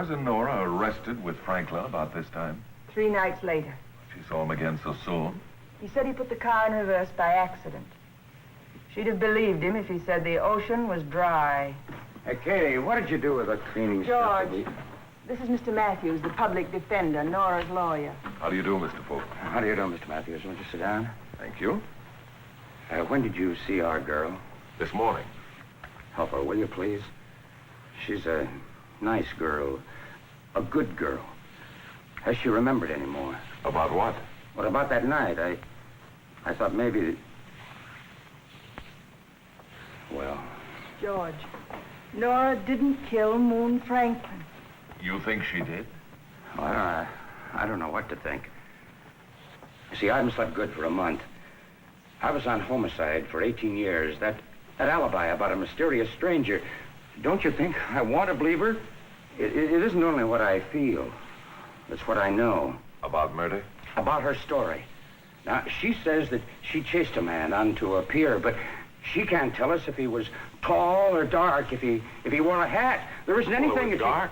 Wasn't Nora arrested with Franklin about this time? 3 nights later. She saw him again so soon. He said he put the car in reverse by accident. She'd have believed him if he said the ocean was dry. Hey, Katie, what did you do with the cleaning stuff? George, this is Mr. Matthews, the public defender, Nora's lawyer. How do you do, Mr. Polk? How do you do, Mr. Matthews? Won't you sit down? Thank you. When did you see our girl? This morning. Help her, will you, please? She's a nice girl. A good girl. Has she remembered any more? About what? What about that night? I thought maybe... Well... George, Nora didn't kill Moon Franklin. You think she did? Well, I don't know what to think. You see, I haven't slept good for a month. I was on homicide for 18 years. That alibi about a mysterious stranger. Don't you think I want to believe her? It isn't only what I feel. It's what I know. About murder? About her story. Now, she says that she chased a man onto a pier, but she can't tell us if he was tall or dark, if he wore a hat. There isn't anything... Well, it was dark.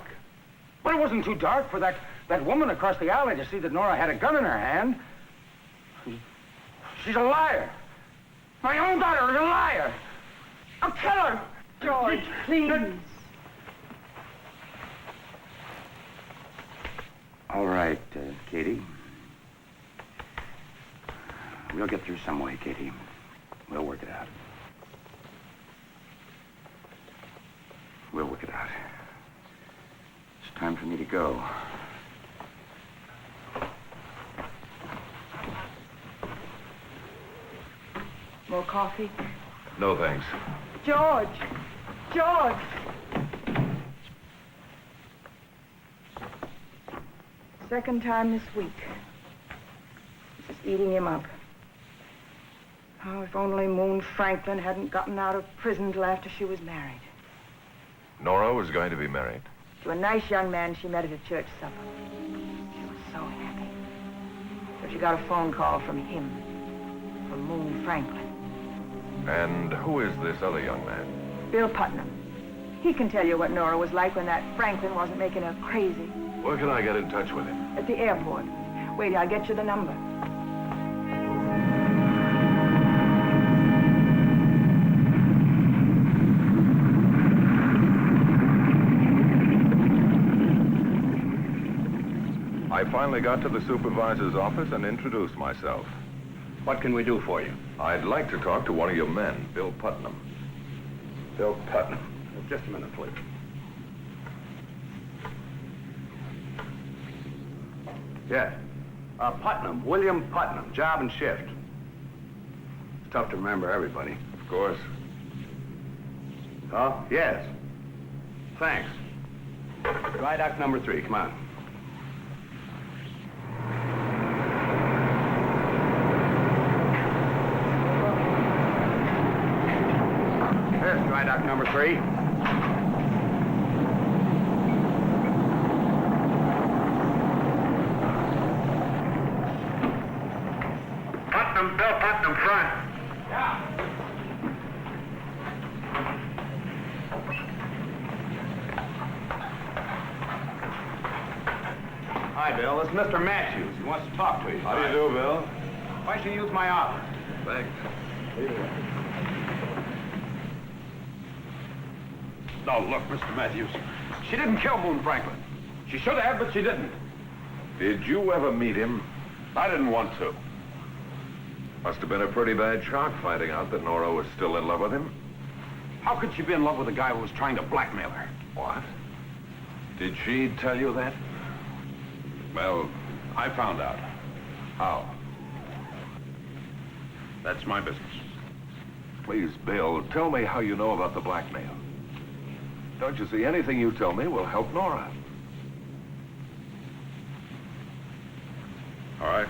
But it wasn't too dark for that woman across the alley to see that Nora had a gun in her hand. She's a liar. My own daughter is a liar. A killer. George, please. All right, Katie. We'll get through some way, Katie. We'll work it out. We'll work it out. It's time for me to go. More coffee? No, thanks. George! George! Second time this week. This is eating him up. Oh, if only Moon Franklin hadn't gotten out of prison till after she was married. Nora was going to be married. To a nice young man she met at a church supper. She was so happy. So she got a phone call from him. From Moon Franklin. And who is this other young man? Bill Putnam. He can tell you what Nora was like when that Franklin wasn't making her crazy. Where can I get in touch with him? At the airport. Wait, I'll get you the number. I finally got to the supervisor's office and introduced myself. What can we do for you? I'd like to talk to one of your men, Bill Putnam. Bill Putnam. Just a minute, please. Yes. Putnam. William Putnam. Job and shift. It's tough to remember everybody. Of course. Oh, yes. Thanks. Dry dock number 3. Come on. There's dry dock number 3. Putnam, Bill Putnam, front. Yeah. Hi, Bill. This is Mr. Matthews. He wants to talk to you. How do you do, Bill? Why don't you use my office? Thanks. No, look, Mr. Matthews. She didn't kill Moon Franklin. She should have, but she didn't. Did you ever meet him? I didn't want to. Must have been a pretty bad shock finding out that Nora was still in love with him. How could she be in love with a guy who was trying to blackmail her? What? Did she tell you that? Well, I found out. How? That's my business. Please, Bill, tell me how you know about the blackmail. Don't you see, anything you tell me will help Nora. All right.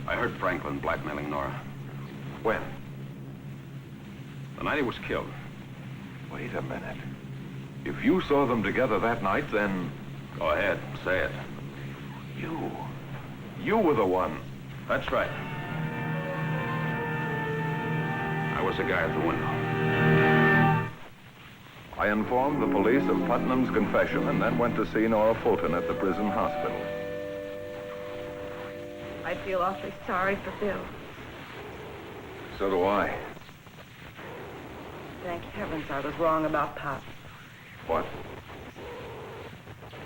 I heard Franklin blackmailing Nora. When? The night he was killed. Wait a minute. If you saw them together that night, then... Go ahead, say it. You were the one. That's right. I was the guy at the window. I informed the police of Putnam's confession and then went to see Nora Fulton at the prison hospital. I feel awfully sorry for Bill. So do I. Thank heavens I was wrong about Pop. What?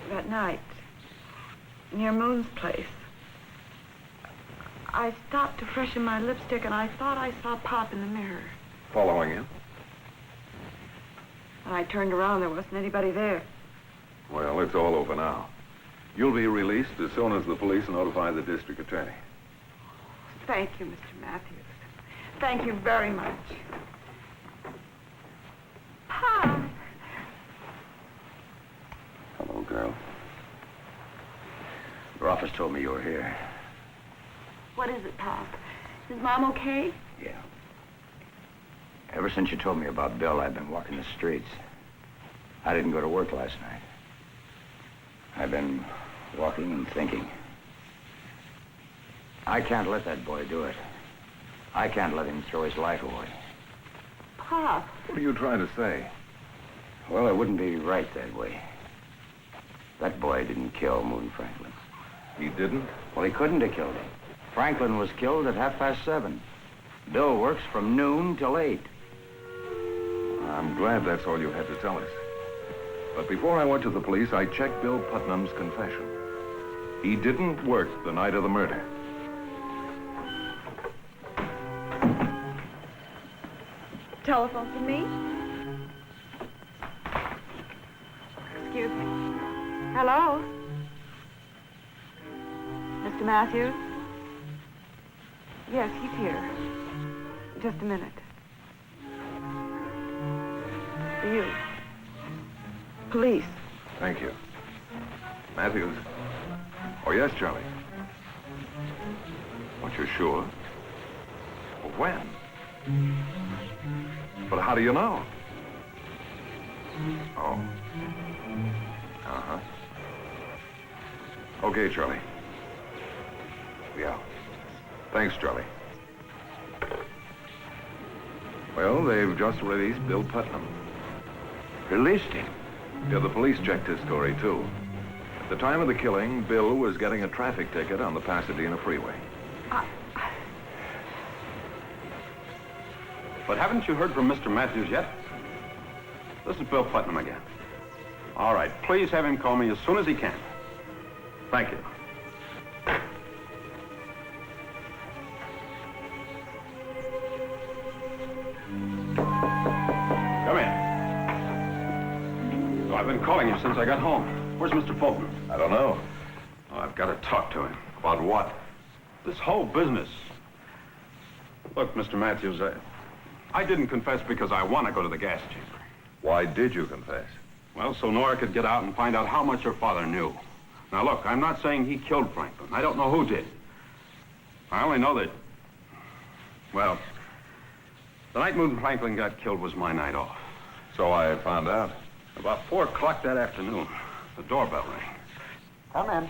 That night, near Moon's place, I stopped to freshen my lipstick and I thought I saw Pop in the mirror. Following you? When I turned around, there wasn't anybody there. Well, it's all over now. You'll be released as soon as the police notify the district attorney. Thank you, Mr. Matthews. Thank you very much. Pop! Hello, girl. Your office told me you were here. What is it, Pop? Is Mom okay? Yeah. Ever since you told me about Bill, I've been walking the streets. I didn't go to work last night. I've been walking and thinking. I can't let that boy do it. I can't let him throw his life away. Pop! What are you trying to say? Well, it wouldn't be right that way. That boy didn't kill Moon Franklin. He didn't? Well, he couldn't have killed him. Franklin was killed at 7:30. Bill works from noon till 8. I'm glad that's all you had to tell us. But before I went to the police, I checked Bill Putnam's confession. He didn't work the night of the murder. Telephone for me? Excuse me. Hello? Mr. Matthews? Yes, he's here. Just a minute. You. Police. Thank you. Matthews. Oh, yes, Charlie. But you're sure? Well, when? But how do you know? Oh. Uh-huh. Okay, Charlie. Yeah. Thanks, Charlie. Well, they've just released Bill Putnam. Released him? Yeah, the police checked his story, too. At the time of the killing, Bill was getting a traffic ticket on the Pasadena freeway. But haven't you heard from Mr. Matthews yet? This is Bill Putnam again. All right, please have him call me as soon as he can. Thank you. Come in. So I've been calling you since I got home. Where's Mr. Fulton? I don't know. Oh, I've got to talk to him. About what? This whole business. Look, Mr. Matthews, I didn't confess because I want to go to the gas chamber. Why did you confess? Well, so Nora could get out and find out how much her father knew. Now, look, I'm not saying he killed Franklin. I don't know who did. I only know that, well, the night Moon Franklin got killed was my night off. So I found out. About 4 o'clock that afternoon, the doorbell rang. Come in.